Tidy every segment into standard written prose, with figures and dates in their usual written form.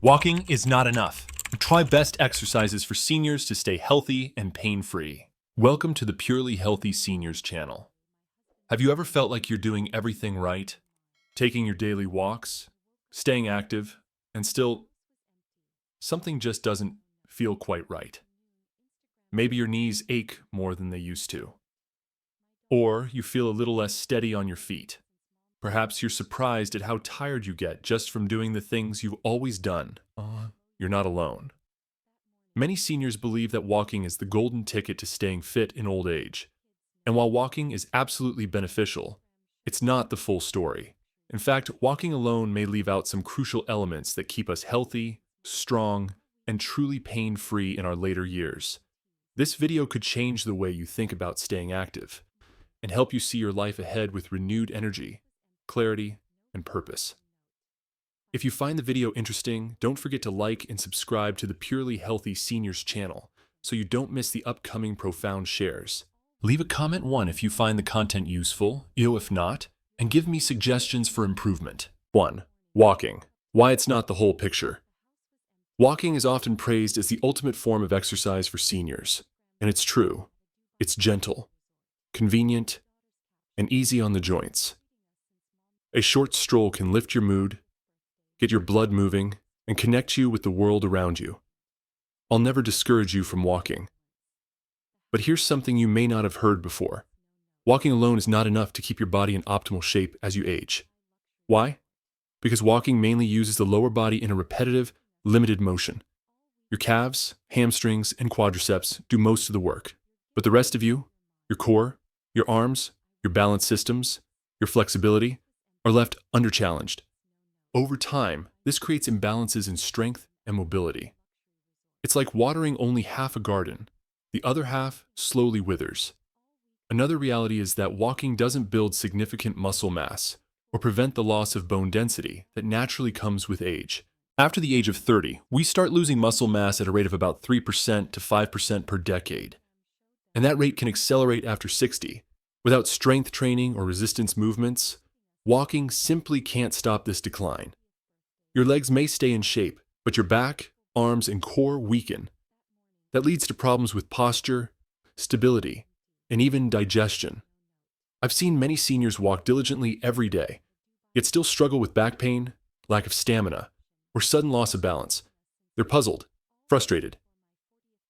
Walking is not enough. Try best exercises for seniors to stay healthy and pain-free. Welcome to the Purely Healthy Seniors channel. Have you ever felt like you're doing everything right? Taking your daily walks, staying active, and still something just doesn't feel quite right. Maybe your knees ache more than they used to. Or you feel a little less steady on your feet. Perhaps you're surprised at how tired you get just from doing the things you've always done. You're not alone. Many seniors believe that walking is the golden ticket to staying fit in old age. And while walking is absolutely beneficial, it's not the full story. In fact, walking alone may leave out some crucial elements that keep us healthy, strong, and truly pain-free in our later years. This video could change the way you think about staying active and help you see your life ahead with renewed energy, clarity, and purpose. If you find the video interesting, don't forget to like and subscribe to the Purely Healthy Seniors channel so you don't miss the upcoming profound shares. Leave a comment 1 if you find the content useful, if not, and give me suggestions for improvement. 1. Walking. Why it's not the whole picture. Walking is often praised as the ultimate form of exercise for seniors, and it's true. It's gentle, convenient, and easy on the joints. A short stroll can lift your mood, get your blood moving, and connect you with the world around you. I'll never discourage you from walking. But here's something you may not have heard before. Walking alone is not enough to keep your body in optimal shape as you age. Why? Because walking mainly uses the lower body in a repetitive, limited motion. Your calves, hamstrings, and quadriceps do most of the work. But the rest of you, your core, your arms, your balance systems, your flexibility, are left underchallenged. Over time, this creates imbalances in strength and mobility. It's like watering only half a garden. The other half slowly withers. Another reality is that walking doesn't build significant muscle mass or prevent the loss of bone density that naturally comes with age. After the age of 30, we start losing muscle mass at a rate of about 3% to 5% per decade. And that rate can accelerate after 60. Without strength training or resistance movements, walking simply can't stop this decline. Your legs may stay in shape, but your back, arms, and core weaken. That leads to problems with posture, stability, and even digestion. I've seen many seniors walk diligently every day, yet still struggle with back pain, lack of stamina, or sudden loss of balance. They're puzzled, frustrated.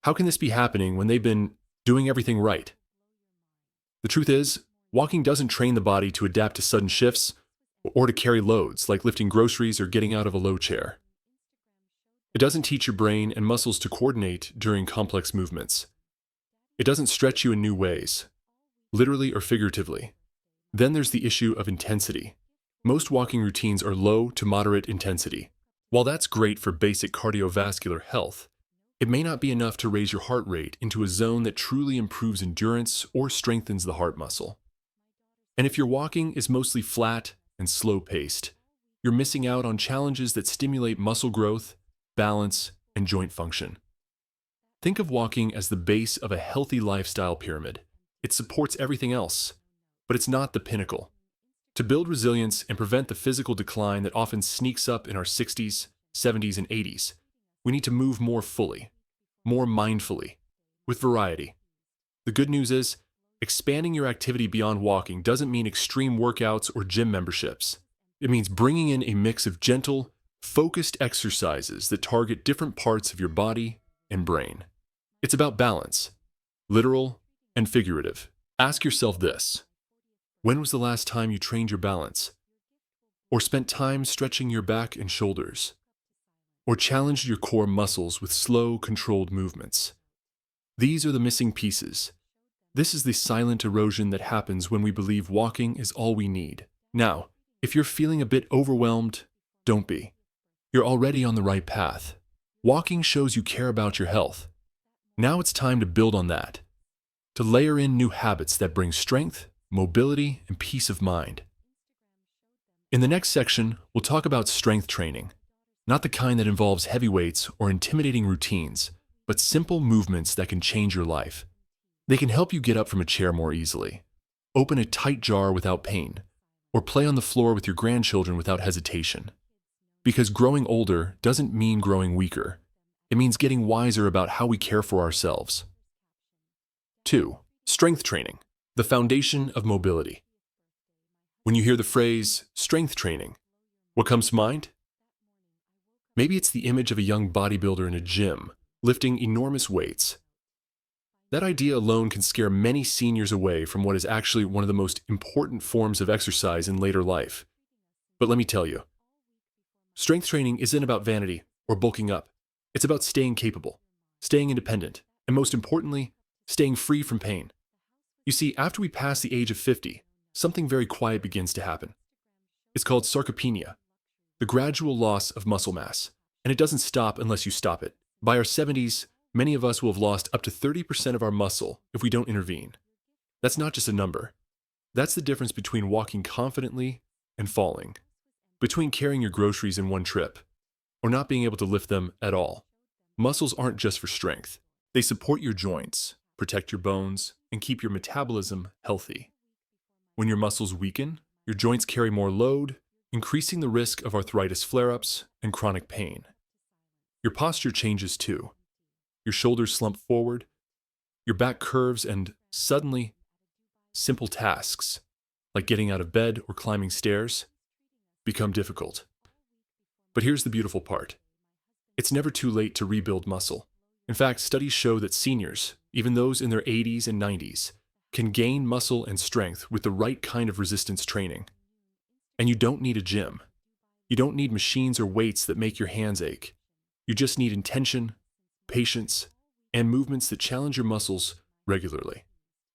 How can this be happening when they've been doing everything right? The truth is, walking doesn't train the body to adapt to sudden shifts or to carry loads like lifting groceries or getting out of a low chair. It doesn't teach your brain and muscles to coordinate during complex movements. It doesn't stretch you in new ways, literally or figuratively. Then there's the issue of intensity. Most walking routines are low to moderate intensity. While that's great for basic cardiovascular health, it may not be enough to raise your heart rate into a zone that truly improves endurance or strengthens the heart muscle. And if your walking is mostly flat and slow-paced, you're missing out on challenges that stimulate muscle growth, balance, and joint function. Think of walking as the base of a healthy lifestyle pyramid. It supports everything else, but it's not the pinnacle. To build resilience and prevent the physical decline that often sneaks up in our 60s, 70s, and 80s, we need to move more fully, more mindfully, with variety. The good news is, expanding your activity beyond walking doesn't mean extreme workouts or gym memberships. It means bringing in a mix of gentle, focused exercises that target different parts of your body and brain. It's about balance, literal and figurative. Ask yourself this: when was the last time you trained your balance? Or spent time stretching your back and shoulders? Or challenged your core muscles with slow, controlled movements? These are the missing pieces. This is the silent erosion that happens when we believe walking is all we need. Now, if you're feeling a bit overwhelmed, don't be. You're already on the right path. Walking shows you care about your health. Now it's time to build on that, to layer in new habits that bring strength, mobility, and peace of mind. In the next section, we'll talk about strength training, not the kind that involves heavy weights or intimidating routines, but simple movements that can change your life. They can help you get up from a chair more easily, open a tight jar without pain, or play on the floor with your grandchildren without hesitation. Because growing older doesn't mean growing weaker. It means getting wiser about how we care for ourselves. 2. Strength training, the foundation of mobility. When you hear the phrase strength training, what comes to mind? Maybe it's the image of a young bodybuilder in a gym, lifting enormous weights. That idea alone can scare many seniors away from what is actually one of the most important forms of exercise in later life. But let me tell you, strength training isn't about vanity or bulking up. It's about staying capable, staying independent, and most importantly, staying free from pain. You see, after we pass the age of 50, something very quiet begins to happen. It's called sarcopenia, the gradual loss of muscle mass, and it doesn't stop unless you stop it. By our 70s, many of us will have lost up to 30% of our muscle if we don't intervene. That's not just a number. That's the difference between walking confidently and falling, between carrying your groceries in one trip, or not being able to lift them at all. Muscles aren't just for strength. They support your joints, protect your bones, and keep your metabolism healthy. When your muscles weaken, your joints carry more load, increasing the risk of arthritis flare-ups and chronic pain. Your posture changes too. Your shoulders slump forward, your back curves, and suddenly, simple tasks, like getting out of bed or climbing stairs, become difficult. But here's the beautiful part. It's never too late to rebuild muscle. In fact, studies show that seniors, even those in their 80s and 90s, can gain muscle and strength with the right kind of resistance training. And you don't need a gym. You don't need machines or weights that make your hands ache. You just need intention, patience, and movements that challenge your muscles regularly.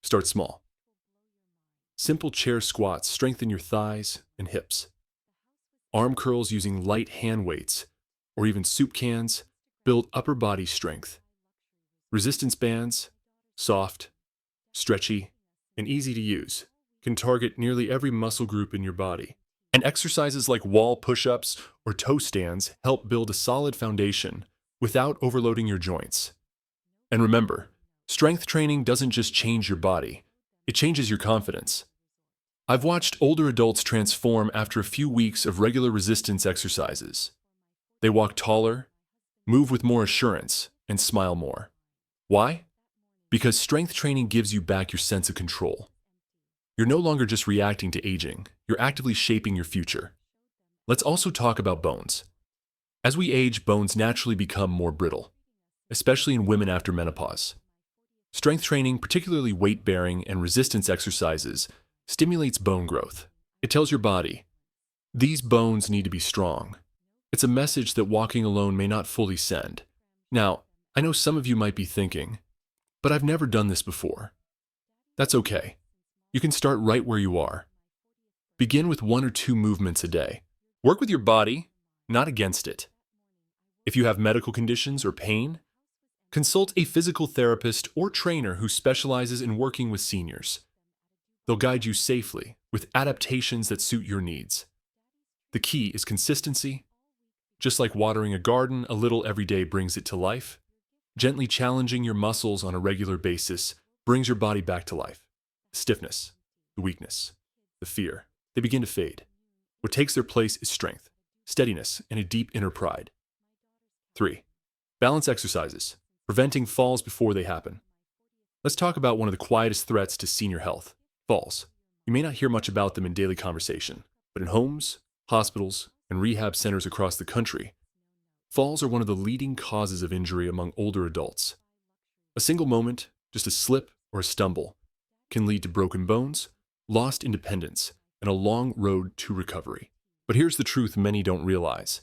Start small. Simple chair squats strengthen your thighs and hips. Arm curls using light hand weights, or even soup cans, build upper body strength. Resistance bands, soft, stretchy, and easy to use, can target nearly every muscle group in your body. And exercises like wall push-ups or toe stands help build a solid foundation without overloading your joints. And remember, strength training doesn't just change your body, it changes your confidence. I've watched older adults transform after a few weeks of regular resistance exercises. They walk taller, move with more assurance, and smile more. Why? Because strength training gives you back your sense of control. You're no longer just reacting to aging, you're actively shaping your future. Let's also talk about bones. As we age, bones naturally become more brittle, especially in women after menopause. Strength training, particularly weight-bearing and resistance exercises, stimulates bone growth. It tells your body, these bones need to be strong. It's a message that walking alone may not fully send. Now, I know some of you might be thinking, but I've never done this before. That's okay. You can start right where you are. Begin with 1 or 2 movements a day. Work with your body, not against it. If you have medical conditions or pain, consult a physical therapist or trainer who specializes in working with seniors. They'll guide you safely with adaptations that suit your needs. The key is consistency. Just like watering a garden, a little every day brings it to life. Gently challenging your muscles on a regular basis brings your body back to life. The stiffness, the weakness, the fear, they begin to fade. What takes their place is strength, steadiness, and a deep inner pride. 3. Balance exercises, preventing falls before they happen. Let's talk about one of the quietest threats to senior health, falls. You may not hear much about them in daily conversation, but in homes, hospitals, and rehab centers across the country, falls are one of the leading causes of injury among older adults. A single moment, just a slip or a stumble, can lead to broken bones, lost independence, and a long road to recovery. But here's the truth many don't realize.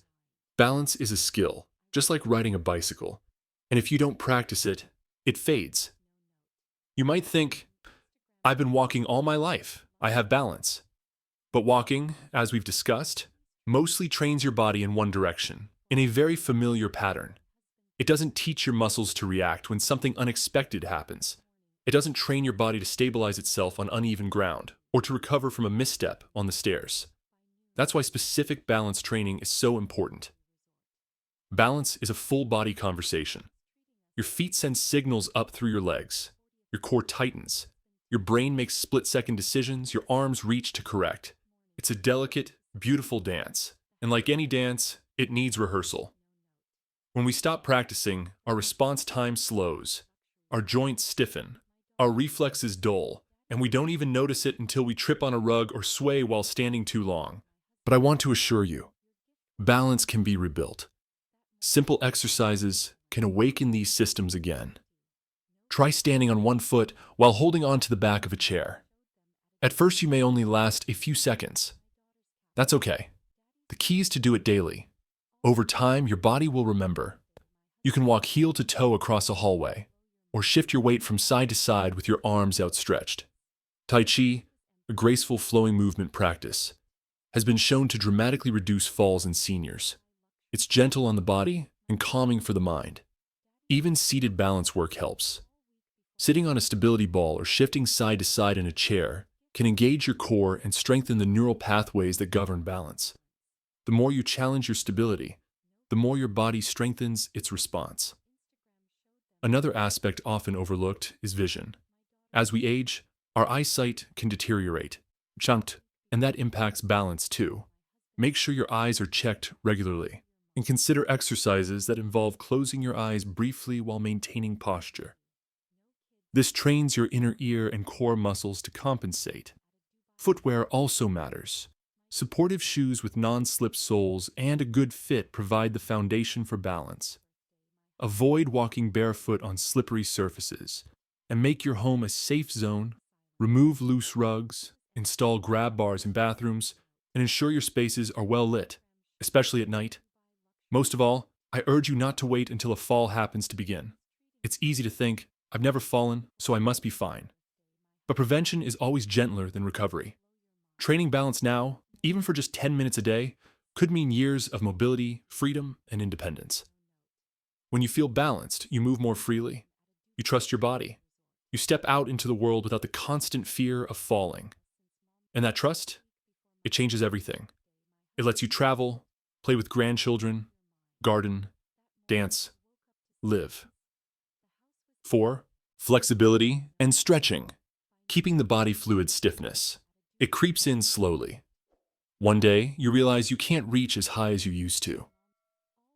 Balance is a skill, just like riding a bicycle. And if you don't practice it, it fades. You might think, I've been walking all my life. I have balance. But walking, as we've discussed, mostly trains your body in one direction, in a very familiar pattern. It doesn't teach your muscles to react when something unexpected happens. It doesn't train your body to stabilize itself on uneven ground or to recover from a misstep on the stairs. That's why specific balance training is so important. Balance is a full-body conversation. Your feet send signals up through your legs. Your core tightens. Your brain makes split-second decisions. Your arms reach to correct. It's a delicate, beautiful dance. And like any dance, it needs rehearsal. When we stop practicing, our response time slows, our joints stiffen, our reflexes dull, and we don't even notice it until we trip on a rug or sway while standing too long. But I want to assure you, balance can be rebuilt. Simple exercises can awaken these systems again. Try standing on one foot while holding on to the back of a chair. At first, you may only last a few seconds. That's okay. The key is to do it daily. Over time, your body will remember. You can walk heel to toe across a hallway, or shift your weight from side to side with your arms outstretched. Tai Chi, a graceful flowing movement practice, has been shown to dramatically reduce falls in seniors. It's gentle on the body and calming for the mind. Even seated balance work helps. Sitting on a stability ball or shifting side to side in a chair can engage your core and strengthen the neural pathways that govern balance. The more you challenge your stability, the more your body strengthens its response. Another aspect often overlooked is vision. As we age, our eyesight can deteriorate, and that impacts balance too. Make sure your eyes are checked regularly, and consider exercises that involve closing your eyes briefly while maintaining posture. This trains your inner ear and core muscles to compensate. Footwear also matters. Supportive shoes with non-slip soles and a good fit provide the foundation for balance. Avoid walking barefoot on slippery surfaces, and make your home a safe zone. Remove loose rugs, install grab bars in bathrooms, and ensure your spaces are well lit, especially at night. Most of all, I urge you not to wait until a fall happens to begin. It's easy to think, I've never fallen, so I must be fine. But prevention is always gentler than recovery. Training balance now, even for just 10 minutes a day, could mean years of mobility, freedom, and independence. When you feel balanced, you move more freely. You trust your body. You step out into the world without the constant fear of falling. And that trust, it changes everything. It lets you travel, play with grandchildren, garden, dance, live. 4. Flexibility and stretching. Keeping the body fluid stiffness. It creeps in slowly. One day, you realize you can't reach as high as you used to.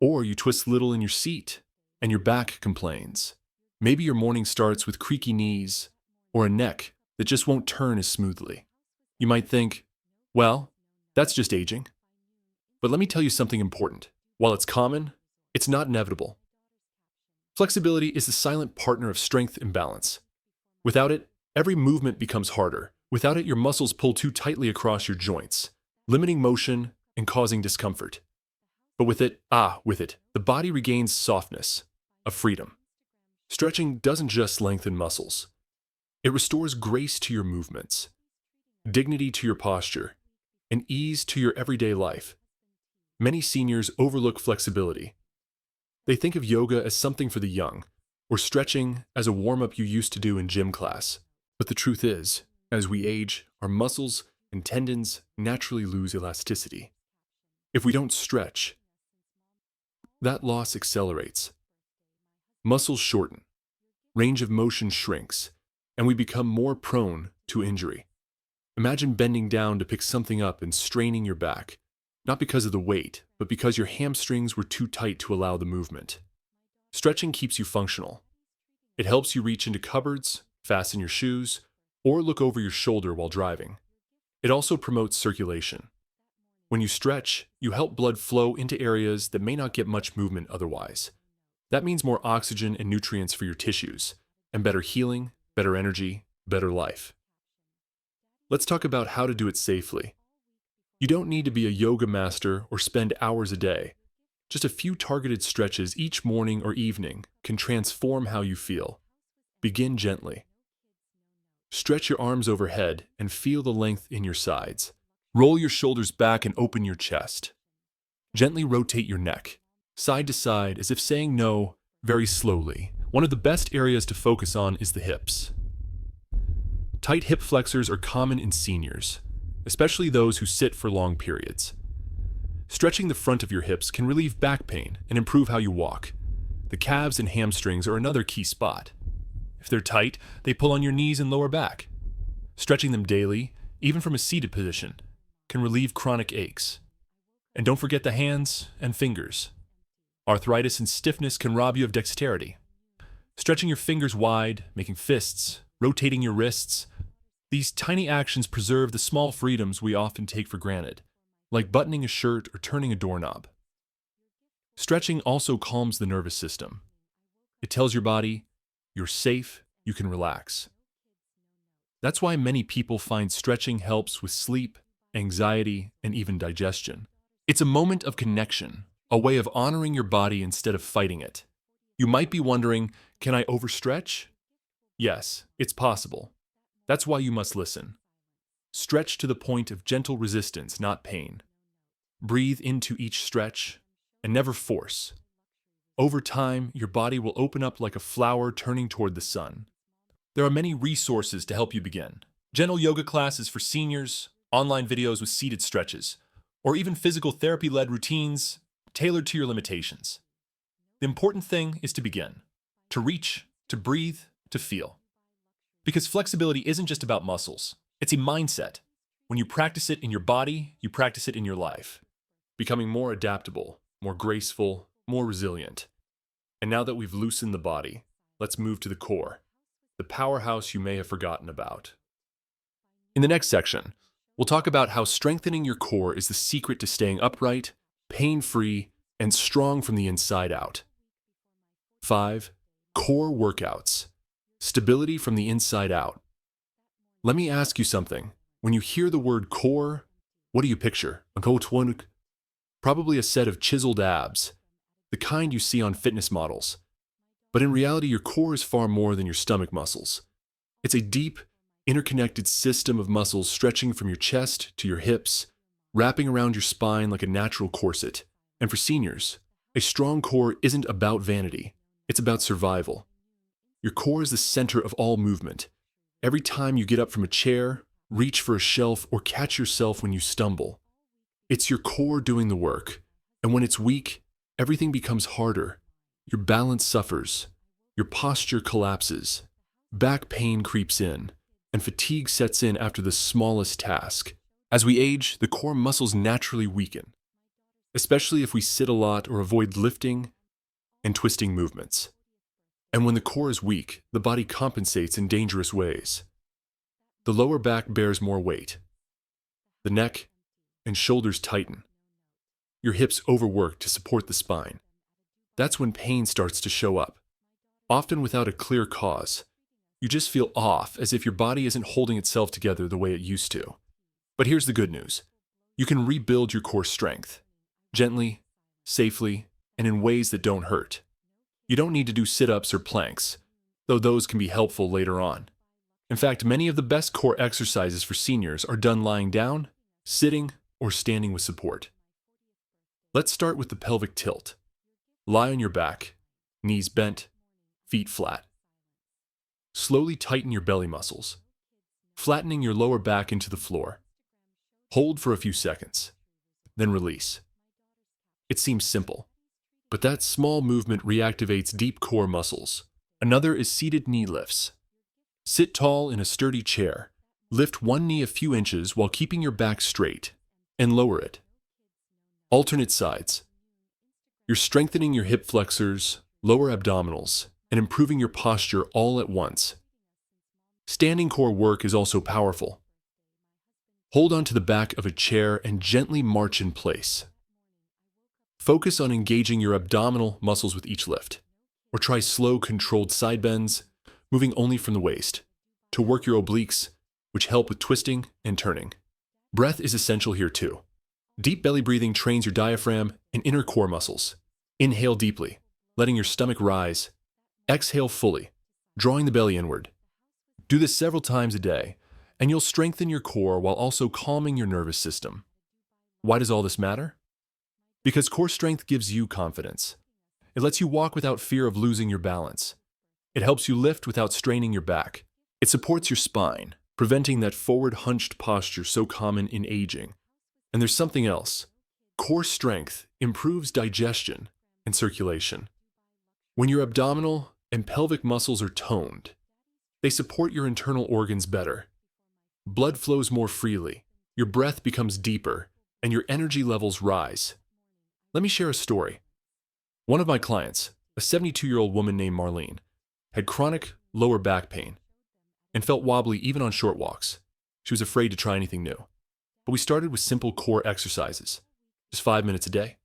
Or you twist a little in your seat, and your back complains. Maybe your morning starts with creaky knees, or a neck that just won't turn as smoothly. You might think, well, that's just aging. But let me tell you something important. While it's common, it's not inevitable. Flexibility is the silent partner of strength and balance. Without it, every movement becomes harder. Without it, your muscles pull too tightly across your joints, limiting motion and causing discomfort. But with it, the body regains softness, a freedom. Stretching doesn't just lengthen muscles. It restores grace to your movements, dignity to your posture, and ease to your everyday life. Many seniors overlook flexibility. They think of yoga as something for the young, or stretching as a warm-up you used to do in gym class. But the truth is, as we age, our muscles and tendons naturally lose elasticity. If we don't stretch, that loss accelerates. Muscles shorten, range of motion shrinks, and we become more prone to injury. Imagine bending down to pick something up and straining your back, not because of the weight, but because your hamstrings were too tight to allow the movement. Stretching keeps you functional. It helps you reach into cupboards, fasten your shoes, or look over your shoulder while driving. It also promotes circulation. When you stretch, you help blood flow into areas that may not get much movement otherwise. That means more oxygen and nutrients for your tissues, and better healing, better energy, better life. Let's talk about how to do it safely. You don't need to be a yoga master or spend hours a day. Just a few targeted stretches each morning or evening can transform how you feel. Begin gently. Stretch your arms overhead and feel the length in your sides. Roll your shoulders back and open your chest. Gently rotate your neck, side to side as if saying no, very slowly. One of the best areas to focus on is the hips. Tight hip flexors are common in seniors, especially those who sit for long periods. Stretching the front of your hips can relieve back pain and improve how you walk. The calves and hamstrings are another key spot. If they're tight, they pull on your knees and lower back. Stretching them daily, even from a seated position, can relieve chronic aches. And don't forget the hands and fingers. Arthritis and stiffness can rob you of dexterity. Stretching your fingers wide, making fists, rotating your wrists, these tiny actions preserve the small freedoms we often take for granted, like buttoning a shirt or turning a doorknob. Stretching also calms the nervous system. It tells your body, you're safe, you can relax. That's why many people find stretching helps with sleep, anxiety, and even digestion. It's a moment of connection, a way of honoring your body instead of fighting it. You might be wondering, can I overstretch? Yes, it's possible. That's why you must listen. Stretch to the point of gentle resistance, not pain. Breathe into each stretch and never force. Over time, your body will open up like a flower turning toward the sun. There are many resources to help you begin. Gentle yoga classes for seniors, online videos with seated stretches, or even physical therapy-led routines tailored to your limitations. The important thing is to begin, to reach, to breathe, to feel. Because flexibility isn't just about muscles, it's a mindset. When you practice it in your body, you practice it in your life, becoming more adaptable, more graceful, more resilient. And now that we've loosened the body, let's move to the core, the powerhouse you may have forgotten about. In the next section, we'll talk about how strengthening your core is the secret to staying upright, pain-free, and strong from the inside out. 5. Core workouts. Stability from the inside out. Let me ask you something. When you hear the word core, what do you picture? Probably a set of chiseled abs, the kind you see on fitness models. But in reality, your core is far more than your stomach muscles. It's a deep, interconnected system of muscles stretching from your chest to your hips, wrapping around your spine like a natural corset. And for seniors, a strong core isn't about vanity. It's about survival. Your core is the center of all movement. Every time you get up from a chair, reach for a shelf, or catch yourself when you stumble, it's your core doing the work. And when it's weak, everything becomes harder. Your balance suffers. Your posture collapses. Back pain creeps in, and fatigue sets in after the smallest task. As we age, the core muscles naturally weaken, especially if we sit a lot or avoid lifting and twisting movements. And when the core is weak, the body compensates in dangerous ways. The lower back bears more weight. The neck and shoulders tighten. Your hips overwork to support the spine. That's when pain starts to show up, often without a clear cause. You just feel off, as if your body isn't holding itself together the way it used to. But here's the good news. You can rebuild your core strength, gently, safely, and in ways that don't hurt. You don't need to do sit-ups or planks, though those can be helpful later on. In fact, many of the best core exercises for seniors are done lying down, sitting, or standing with support. Let's start with the pelvic tilt. Lie on your back, knees bent, feet flat. Slowly tighten your belly muscles, flattening your lower back into the floor. Hold for a few seconds, then release. It seems simple, but that small movement reactivates deep core muscles. Another is seated knee lifts. Sit tall in a sturdy chair. Lift one knee a few inches while keeping your back straight, and lower it. Alternate sides. You're strengthening your hip flexors, lower abdominals, and improving your posture all at once. Standing core work is also powerful. Hold onto the back of a chair and gently march in place. Focus on engaging your abdominal muscles with each lift, or try slow, controlled side bends, moving only from the waist, to work your obliques, which help with twisting and turning. Breath is essential here too. Deep belly breathing trains your diaphragm and inner core muscles. Inhale deeply, letting your stomach rise. Exhale fully, drawing the belly inward. Do this several times a day, and you'll strengthen your core while also calming your nervous system. Why does all this matter? Because core strength gives you confidence. It lets you walk without fear of losing your balance. It helps you lift without straining your back. It supports your spine, preventing that forward hunched posture so common in aging. And there's something else. Core strength improves digestion and circulation. When your abdominal and pelvic muscles are toned, they support your internal organs better. Blood flows more freely, your breath becomes deeper, and your energy levels rise. Let me share a story. One of my clients, a 72-year-old woman named Marlene, had chronic lower back pain and felt wobbly even on short walks. She was afraid to try anything new. But we started with simple core exercises, just 5 minutes a day.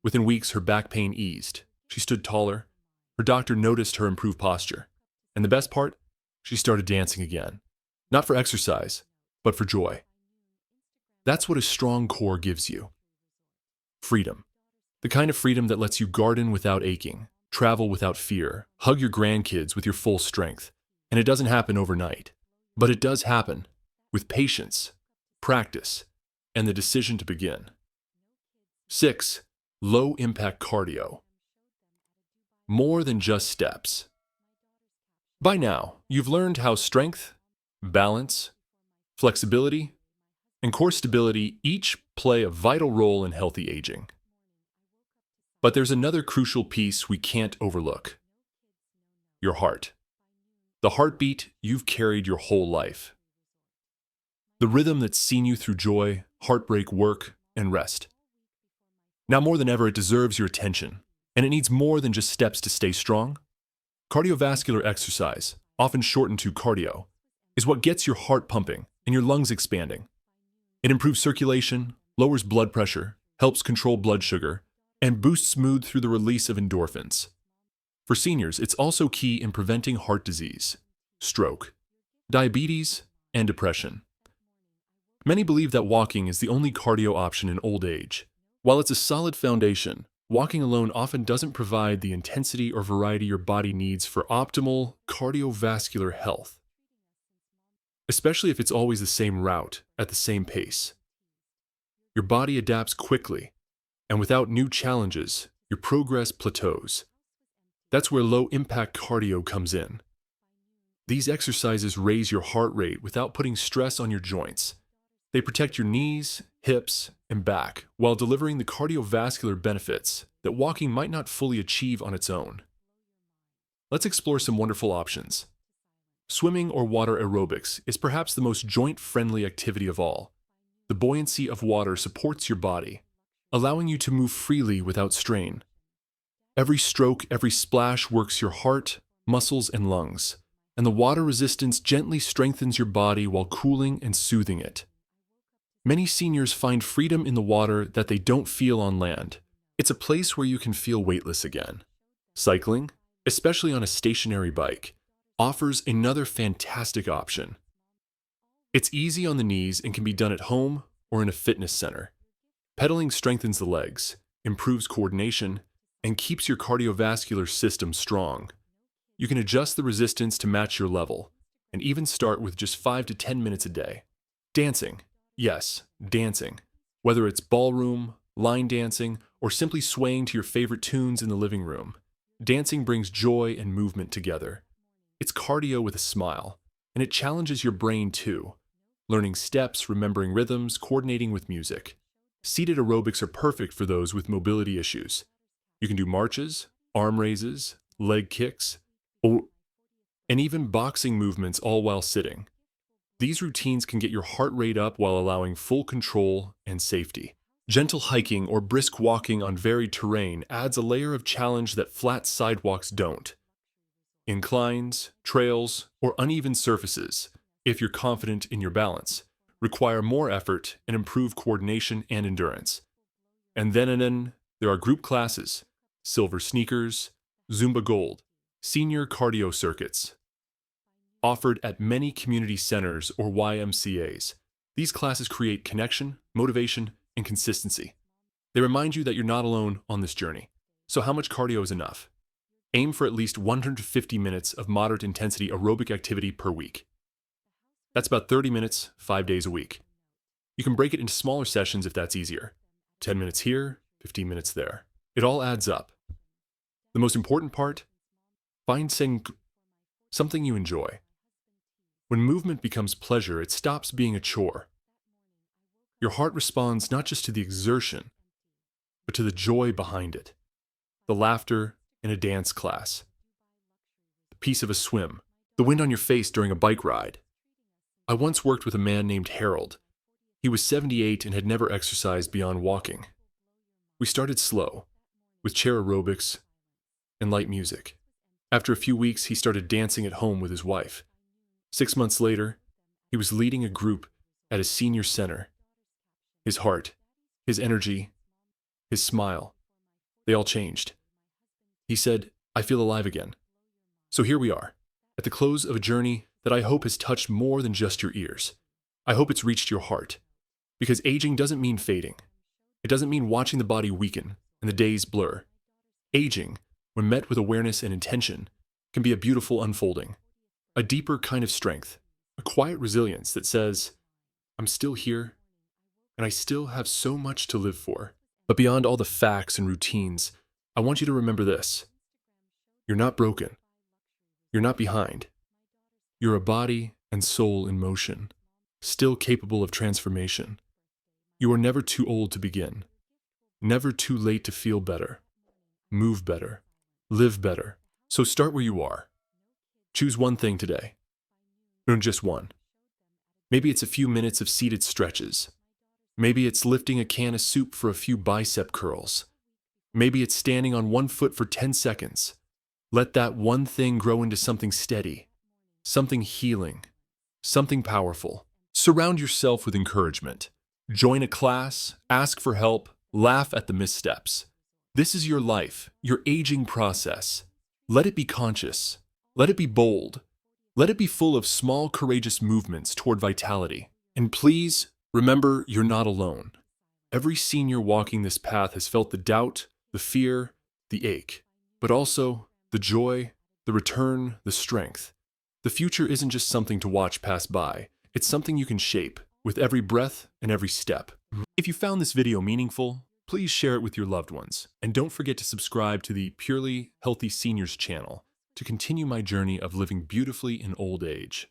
Within weeks, her back pain eased. She stood taller. Her doctor noticed her improved posture. And the best part? She started dancing again. Not for exercise, but for joy. That's what a strong core gives you. Freedom. The kind of freedom that lets you garden without aching, travel without fear, hug your grandkids with your full strength. And it doesn't happen overnight. But it does happen with patience, practice, and the decision to begin. 6. Low-impact cardio. More than just steps. By now, you've learned how strength, balance, flexibility, and core stability each play a vital role in healthy aging. But there's another crucial piece we can't overlook. Your heart. The heartbeat you've carried your whole life. The rhythm that's seen you through joy, heartbreak, work, and rest. Now more than ever, it deserves your attention, and it needs more than just steps to stay strong. Cardiovascular exercise, often shortened to cardio, is what gets your heart pumping and your lungs expanding. It improves circulation, lowers blood pressure, helps control blood sugar, and boosts mood through the release of endorphins. For seniors, it's also key in preventing heart disease, stroke, diabetes, and depression. Many believe that walking is the only cardio option in old age. While it's a solid foundation, walking alone often doesn't provide the intensity or variety your body needs for optimal cardiovascular health, especially if it's always the same route at the same pace. Your body adapts quickly, and without new challenges, your progress plateaus. That's where low-impact cardio comes in. These exercises raise your heart rate without putting stress on your joints. They protect your knees, hips, and back while delivering the cardiovascular benefits that walking might not fully achieve on its own. Let's explore some wonderful options. Swimming or water aerobics is perhaps the most joint-friendly activity of all. The buoyancy of water supports your body, allowing you to move freely without strain. Every stroke, every splash works your heart, muscles, and lungs, and the water resistance gently strengthens your body while cooling and soothing it. Many seniors find freedom in the water that they don't feel on land. It's a place where you can feel weightless again. Cycling, especially on a stationary bike, offers another fantastic option. It's easy on the knees and can be done at home or in a fitness center. Pedaling strengthens the legs, improves coordination, and keeps your cardiovascular system strong. You can adjust the resistance to match your level, and even start with just 5 to 10 minutes a day. Dancing. Yes, dancing. Whether it's ballroom, line dancing, or simply swaying to your favorite tunes in the living room, dancing brings joy and movement together. It's cardio with a smile, and it challenges your brain too. Learning steps, remembering rhythms, coordinating with music. Seated aerobics are perfect for those with mobility issues. You can do marches, arm raises, leg kicks, and even boxing movements all while sitting. These routines can get your heart rate up while allowing full control and safety. Gentle hiking or brisk walking on varied terrain adds a layer of challenge that flat sidewalks don't. Inclines, trails, or uneven surfaces, if you're confident in your balance, require more effort and improve coordination and endurance. And then there are group classes, Silver Sneakers, Zumba Gold, senior cardio circuits, offered at many community centers or YMCAs. These classes create connection, motivation, and consistency. They remind you that you're not alone on this journey. So how much cardio is enough? Aim for at least 150 minutes of moderate intensity aerobic activity per week. That's about 30 minutes, 5 days a week. You can break it into smaller sessions if that's easier. 10 minutes here, 15 minutes there. It all adds up. The most important part? Find something you enjoy. When movement becomes pleasure, it stops being a chore. Your heart responds not just to the exertion, but to the joy behind it. The laughter in a dance class. The peace of a swim. The wind on your face during a bike ride. I once worked with a man named Harold. He was 78 and had never exercised beyond walking. We started slow, with chair aerobics and light music. After a few weeks, he started dancing at home with his wife. 6 months later, he was leading a group at a senior center. His heart, his energy, his smile, they all changed. He said, "I feel alive again." So here we are, at the close of a journey that I hope has touched more than just your ears. I hope it's reached your heart. Because aging doesn't mean fading. It doesn't mean watching the body weaken and the days blur. Aging, when met with awareness and intention, can be a beautiful unfolding. A deeper kind of strength, a quiet resilience that says, "I'm still here, and I still have so much to live for." But beyond all the facts and routines, I want you to remember this. You're not broken. You're not behind. You're a body and soul in motion, still capable of transformation. You are never too old to begin, never too late to feel better, move better, live better. So start where you are. Choose one thing today. No, just one. Maybe it's a few minutes of seated stretches. Maybe it's lifting a can of soup for a few bicep curls. Maybe it's standing on one foot for 10 seconds. Let that one thing grow into something steady, something healing, something powerful. Surround yourself with encouragement. Join a class, ask for help, laugh at the missteps. This is your life, your aging process. Let it be conscious. Let it be bold. Let it be full of small, courageous movements toward vitality. And please, remember, you're not alone. Every senior walking this path has felt the doubt, the fear, the ache, but also the joy, the return, the strength. The future isn't just something to watch pass by. It's something you can shape with every breath and every step. If you found this video meaningful, please share it with your loved ones. And don't forget to subscribe to the Purely Healthy Seniors channel to continue my journey of living beautifully in old age.